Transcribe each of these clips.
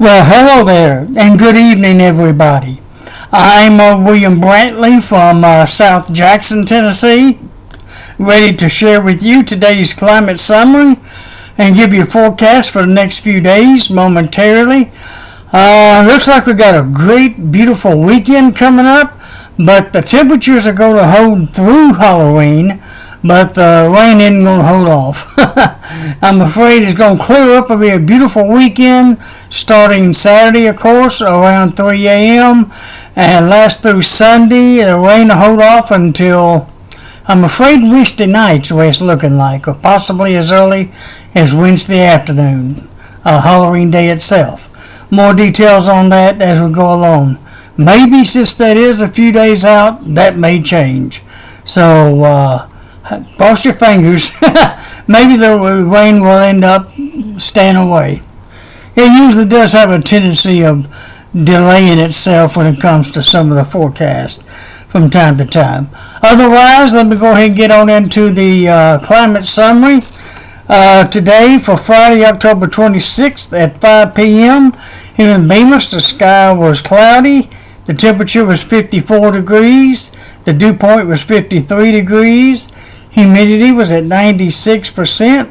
Well, hello there, and good evening, everybody. I'm William Brantley from South Jackson, Tennessee, ready to share with you today's climate summary and give you a forecast for the next few days momentarily. Looks like we got a great, beautiful weekend coming up, but the temperatures are going to hold through Halloween, but the rain isn't going to hold off. I'm afraid it's going to clear up and be a beautiful weekend, starting Saturday, of course, around 3 a.m., and last through Sunday. The rain will hold off until, I'm afraid, Wednesday night's the way it's looking like, or possibly as early as Wednesday afternoon, Halloween day itself. More details on that as we go along. Maybe since that is a few days out, that may change. So, cross your fingers. Maybe the rain will end up staying away. It usually does have a tendency of delaying itself when it comes to some of the forecast from time to time. Otherwise, let me go ahead and get on into the climate summary. Today, for Friday, October 26th at 5 p.m., here in Bemis, the sky was cloudy. The temperature was 54 degrees. The dew point was 53 degrees. Humidity was at 96%.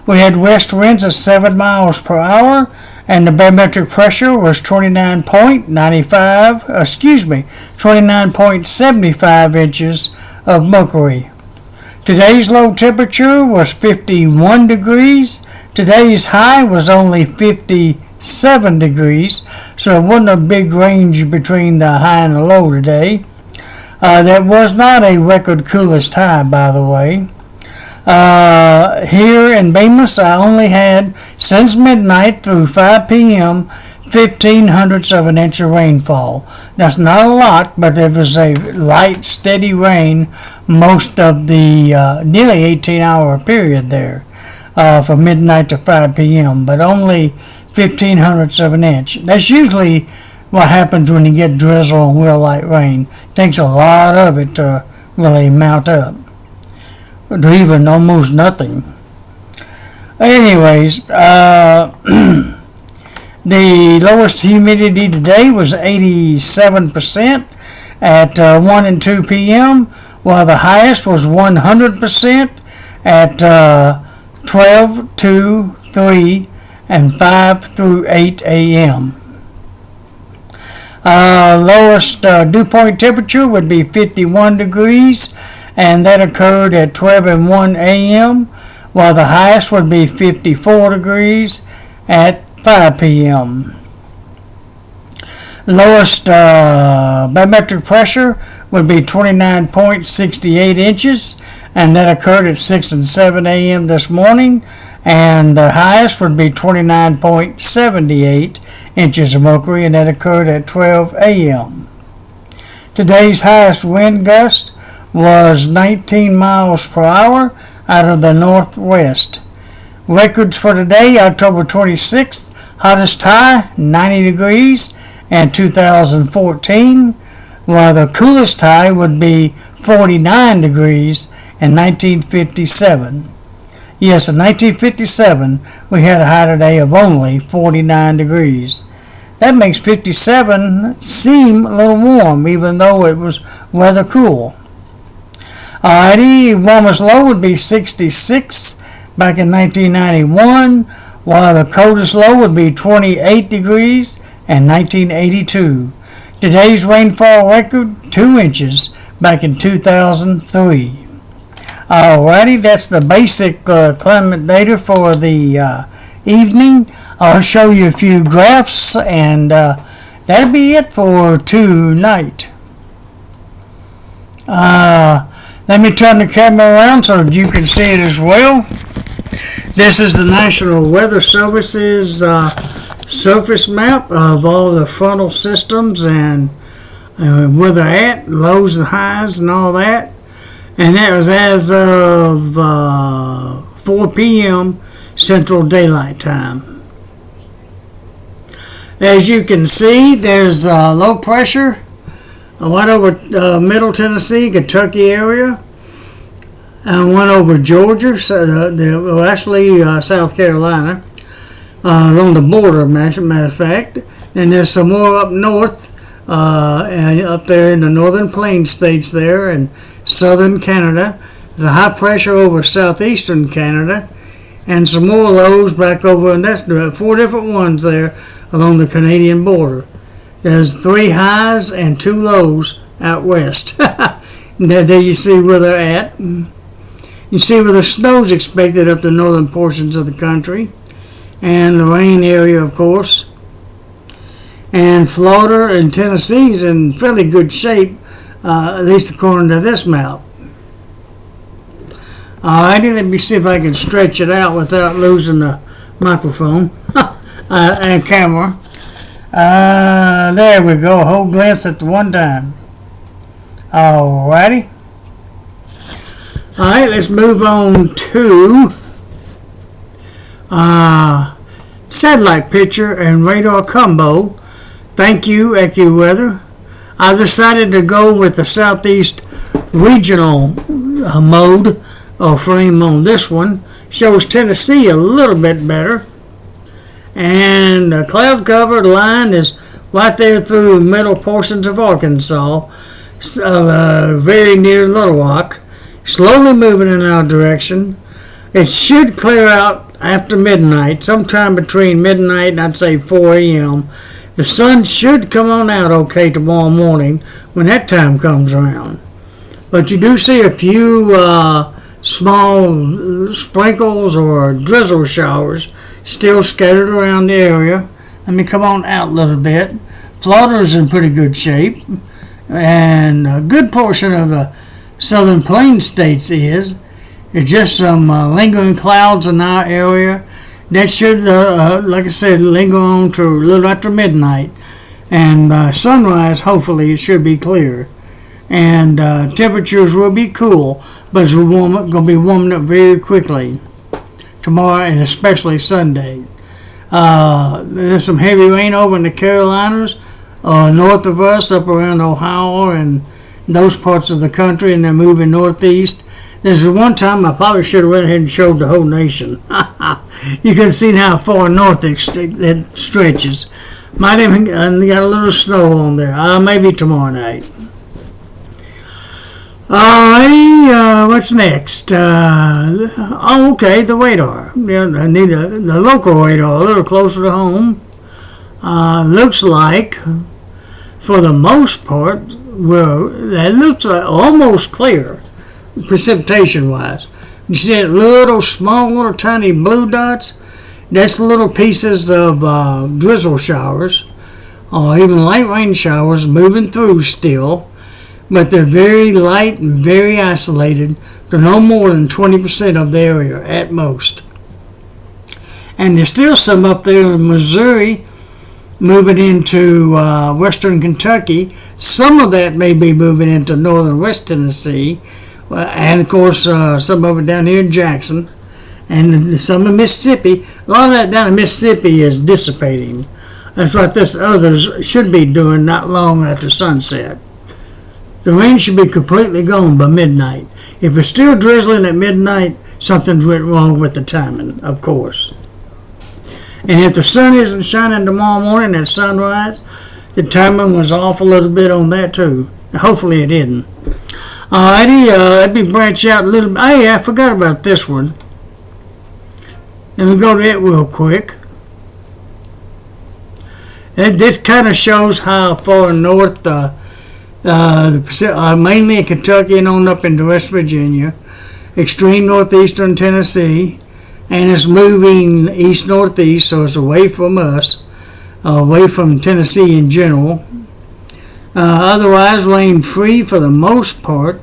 We had west winds of 7 miles per hour, and the barometric pressure was 29.75 inches of mercury. Today's low temperature was 51 degrees. Today's high was only 57 degrees, so it wasn't a big range between the high and the low today. That was not a record coolest high, by the way. Here in Bemis, I only had, since midnight through 5 p.m., 0.15 of an inch of rainfall. That's not a lot, but it was a light, steady rain most of the nearly 18-hour period there, from midnight to 5 p.m., but only 0.15 of an inch. That's usually what happens when you get drizzle and real light rain. It takes a lot of it to really mount up, to even almost nothing. Anyways, the lowest humidity today was 87% at 1 and 2 p.m., while the highest was 100% at 12, 2, 3, and 5 through 8 a.m. Lowest dew point temperature would be 51 degrees, and that occurred at 12 and 1 a.m., while the highest would be 54 degrees at 5 p.m. Lowest barometric pressure would be 29.68 inches, and that occurred at 6 and 7 a.m. this morning, and the highest would be 29.78 inches of mercury, and that occurred at 12 a.m. Today's highest wind gust was 19 miles per hour out of the northwest. Records for today, October 26th, hottest high, 90 degrees and 2014, while the coolest high would be 49 degrees and 1957. Yes, in 1957, we had a high today of only 49 degrees. That makes 57 seem a little warm, even though it was rather cool. Alrighty, warmest low would be 66 back in 1991, while the coldest low would be 28 degrees in 1982. Today's rainfall record, 2 inches back in 2003. Alrighty, that's the basic climate data for the evening. I'll show you a few graphs, and that'll be it for tonight. Let me turn the camera around so that you can see it as well. This is the National Weather Service's surface map of all the frontal systems and where they're at, lows and highs and all that. And that was as of 4 p.m. Central Daylight Time. As you can see, there's low pressure right over Middle Tennessee, Kentucky area, and went over Georgia, South Carolina. along the border, matter of fact. And there's some more up north, and up there in the northern plains states there, and southern Canada. There's a high pressure over southeastern Canada, and some more lows back over, and that's 4 different ones there along the Canadian border. There's 3 highs and 2 lows out west. There you see where they're at. You see where the snow's expected up the northern portions of the country, and the rain area, of course. And Florida and Tennessee's in fairly good shape, at least according to this map. Alrighty, let me see if I can stretch it out without losing the microphone and camera. There we go, a whole glimpse at the one time. Alrighty. Alright, let's move on to satellite picture and radar combo. Thank you, AccuWeather. I decided to go with the southeast regional mode or frame on this one. Shows Tennessee a little bit better. And the cloud covered line is right there through middle portions of Arkansas, very near Little Rock, slowly moving in our direction. It should clear out after midnight, sometime between midnight and I'd say 4 a.m. The sun should come on out okay tomorrow morning when that time comes around. But you do see a few small sprinkles or drizzle showers still scattered around the area. Let me come on out a little bit. Florida's in pretty good shape, and a good portion of the southern plains states is. It's just some lingering clouds in our area. That should, like I said, linger on to a little after midnight. And by sunrise, hopefully, it should be clear. And temperatures will be cool, but it's going to be warming up very quickly tomorrow and especially Sunday. There's some heavy rain over in the Carolinas, north of us, up around Ohio and those parts of the country, and they're moving northeast. There's one time I probably should have went ahead and showed the whole nation. You can see how far north it stretches. Might even got a little snow on there. Maybe tomorrow night. Alright, what's next? Okay, the radar. I need the local radar a little closer to home. Looks like, for the most part, well, that looks like almost clear, precipitation-wise. You see that little tiny blue dots? That's little pieces of drizzle showers, or even light rain showers moving through still. But they're very light and very isolated. They're no more than 20% of the area at most. And there's still some up there in Missouri moving into western Kentucky. Some of that may be moving into northern West Tennessee. And of course, some of it down here in Jackson. And some in Mississippi. A lot of that down in Mississippi is dissipating. That's what this others should be doing not long after sunset. The rain should be completely gone by midnight. If it's still drizzling at midnight, something's went wrong with the timing, of course. And if the sun isn't shining tomorrow morning at sunrise, the timing was off a little bit on that too. Hopefully it didn't. Alrighty, let me branch out a little bit. Hey, I forgot about this one. Let me go to it real quick. This kind of shows how far north mainly in Kentucky and on up into West Virginia, extreme northeastern Tennessee, and it's moving east-northeast, so it's away from us, away from Tennessee in general. Otherwise, rain free for the most part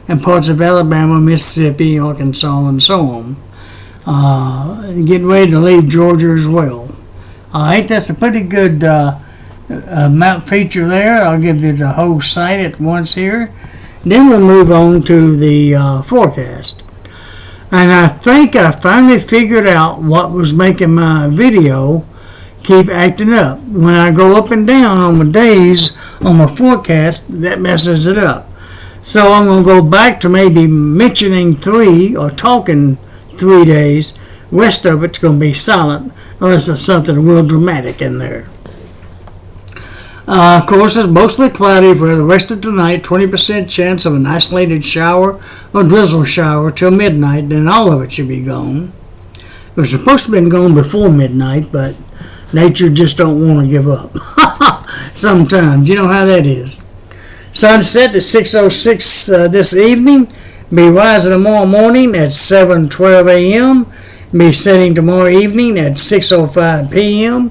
in parts of Alabama, Mississippi, Arkansas, and so on. Getting ready to leave Georgia as well. Alright, that's a pretty good map feature there. I'll give you the whole site at once here. Then we'll move on to the forecast. And I think I finally figured out what was making my video keep acting up. When I go up and down on my days on my forecast, that messes it up. So I'm going to go back to maybe mentioning 3 or talking 3 days West of it's going to be silent unless there's something real dramatic in there. Of course, it's mostly cloudy for the rest of tonight. 20% chance of an isolated shower or drizzle shower till midnight. Then all of it should be gone. It was supposed to have been gone before midnight, but nature just don't want to give up. Sometimes, you know how that is. Sunset at 6:06 this evening. Be rising tomorrow morning at 7:12 a.m. Be setting tomorrow evening at 6:05 p.m.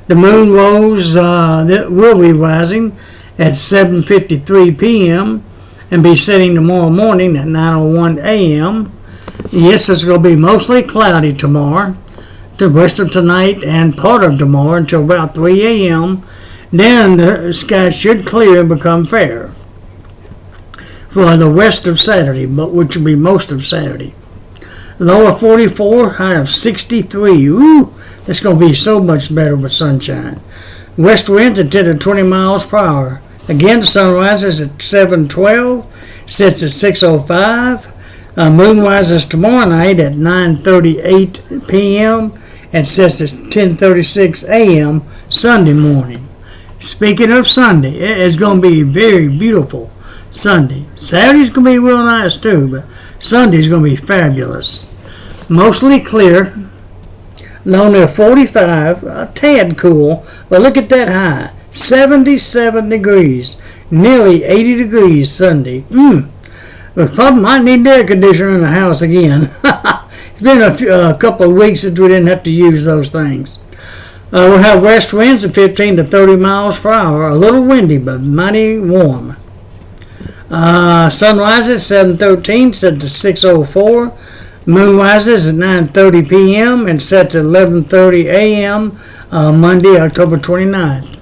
The moon rose will be rising at 7:53 p.m. and be setting tomorrow morning at 9:01 a.m. Yes, it's going to be mostly cloudy tomorrow, the rest of tonight and part of tomorrow until about 3 a.m. Then the sky should clear and become fair for the rest of Saturday, which will be most of Saturday. Low of 44, high of 63. Ooh, it's going to be so much better with sunshine. West winds at 10 to 20 miles per hour. Again, the sun rises at 7:12, sets at 6:05. Moon rises tomorrow night at 9:38 p.m. and sets at 10:36 a.m. Sunday morning. Speaking of Sunday, it's going to be very beautiful Sunday. Saturday's going to be real nice too, but Sunday's going to be fabulous. Mostly clear. Low near 45, a tad cool, but look at that high. 77 degrees, nearly 80 degrees Sunday. We probably might need the air conditioner in the house again. It's been a couple of weeks since we didn't have to use those things. We'll have west winds at 15 to 30 miles per hour. A little windy, but mighty warm. Sun rises at 7:13, set to 6:04. Moon rises at 9:30 p.m. and sets at 11:30 a.m. Monday, October 29th.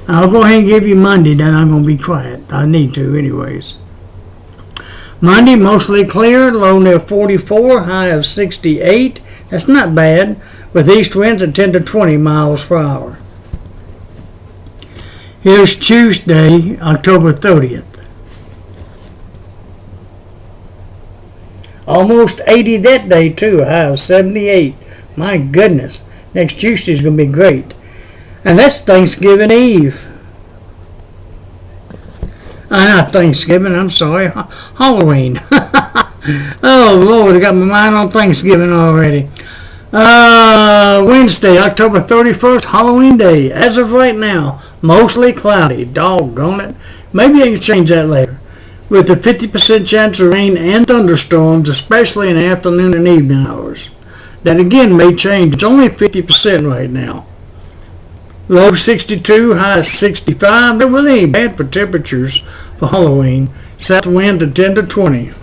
I'll go ahead and give you Monday, then I'm going to be quiet. I need to anyways. Monday, mostly clear, low near 44, high of 68. That's not bad, with east winds at 10 to 20 miles per hour. Here's Tuesday, October 30th. Almost 80 that day, too, a high of 78. My goodness, next Tuesday's going to be great. And that's Thanksgiving Eve. Not Thanksgiving, I'm sorry. Halloween. Oh, Lord, I got my mind on Thanksgiving already. Wednesday, October 31st, Halloween Day. As of right now, mostly cloudy. Doggone it. Maybe I can change that later. With a 50% chance of rain and thunderstorms, especially in the afternoon and evening hours. That again may change. It's only 50% right now. Low 62, high 65. That really ain't bad for temperatures for Halloween. South wind at 10 to 20.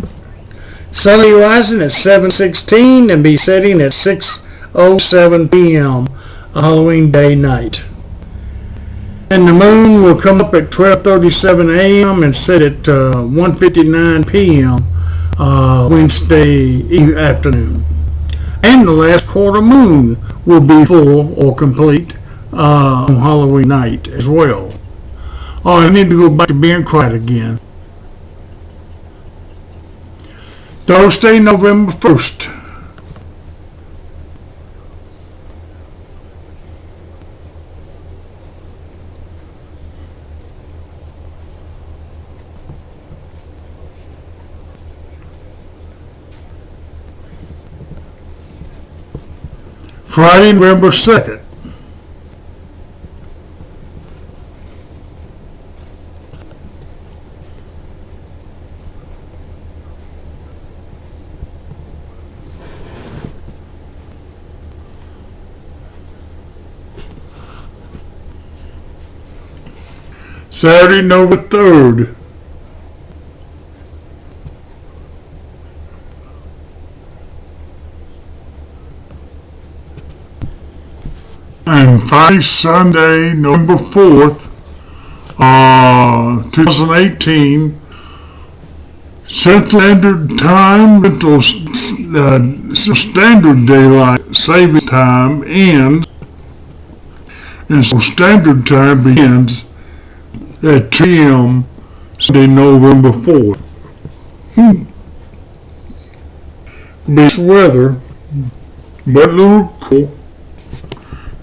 Sunny rising at 7:16 and be setting at 6:07 p.m. Halloween day night. And the moon will come up at 12:37 a.m. and set at 1:59 p.m. Wednesday afternoon. And the last quarter moon will be full or complete on Halloween night as well. Oh, I need to go back to being quiet again. Thursday, November 1st. Friday, November 2nd. Saturday, November 3rd. And Friday, Sunday, November 4th, 2018, Central Standard Time, Standard Daylight Saving Time ends, and so Standard Time begins at 2 p.m. Sunday, November 4th. Best weather but little cool.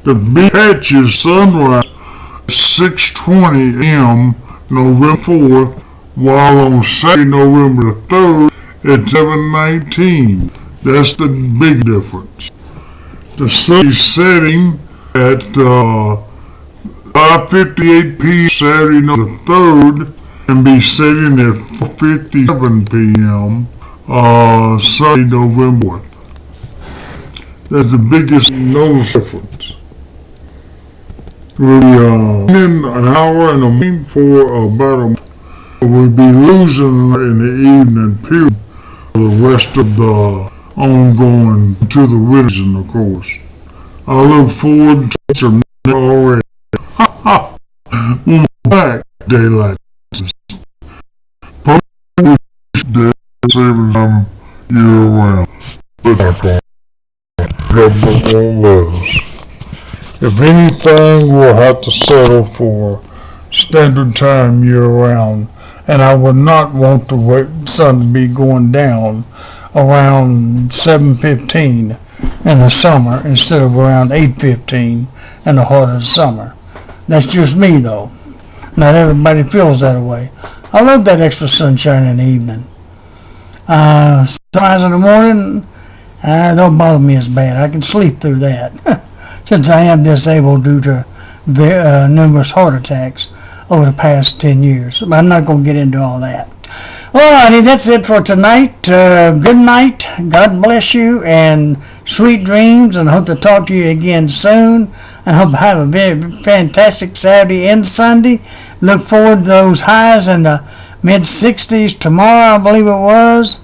The big patches sunrise at 6:20 a.m. November 4th, while on Saturday, November 3rd at 7:19. That's the big difference. The sun is setting at 5:58 p.m. Saturday, November 3rd, and be setting at 4:57 p.m. Sunday, November 4th. That's the biggest noticeable difference. We'll be in an hour in the morning for about a month. We'll be losing in the evening period for the rest of the ongoing to the winter, of course. I look forward to some already. We're back daylight. Probably saving them year round. But government won't let us. If anything, we'll have to settle for standard time year round, and I would not want the sun to be going down around 7:15 in the summer instead of around 8:15 in the heart of the summer. That's just me, though. Not everybody feels that way. I love that extra sunshine in the evening. Sunrise in the morning, don't bother me as bad. I can sleep through that. Since I am disabled due to numerous heart attacks over the past 10 years. But I'm not going to get into all that. Alrighty, that's it for tonight. Good night. God bless you and sweet dreams, and I hope to talk to you again soon. I hope you have a very fantastic Saturday and Sunday. Look forward to those highs in the mid-60s tomorrow, I believe it was,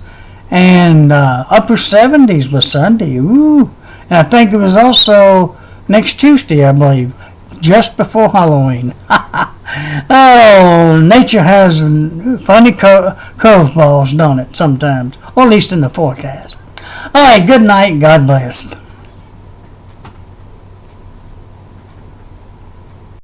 and upper 70s was Sunday. Ooh. And I think it was also next Tuesday, I believe, just before Halloween. Oh, nature has funny curveballs, don't it, sometimes, or at least in the forecast. All right, good night, God bless.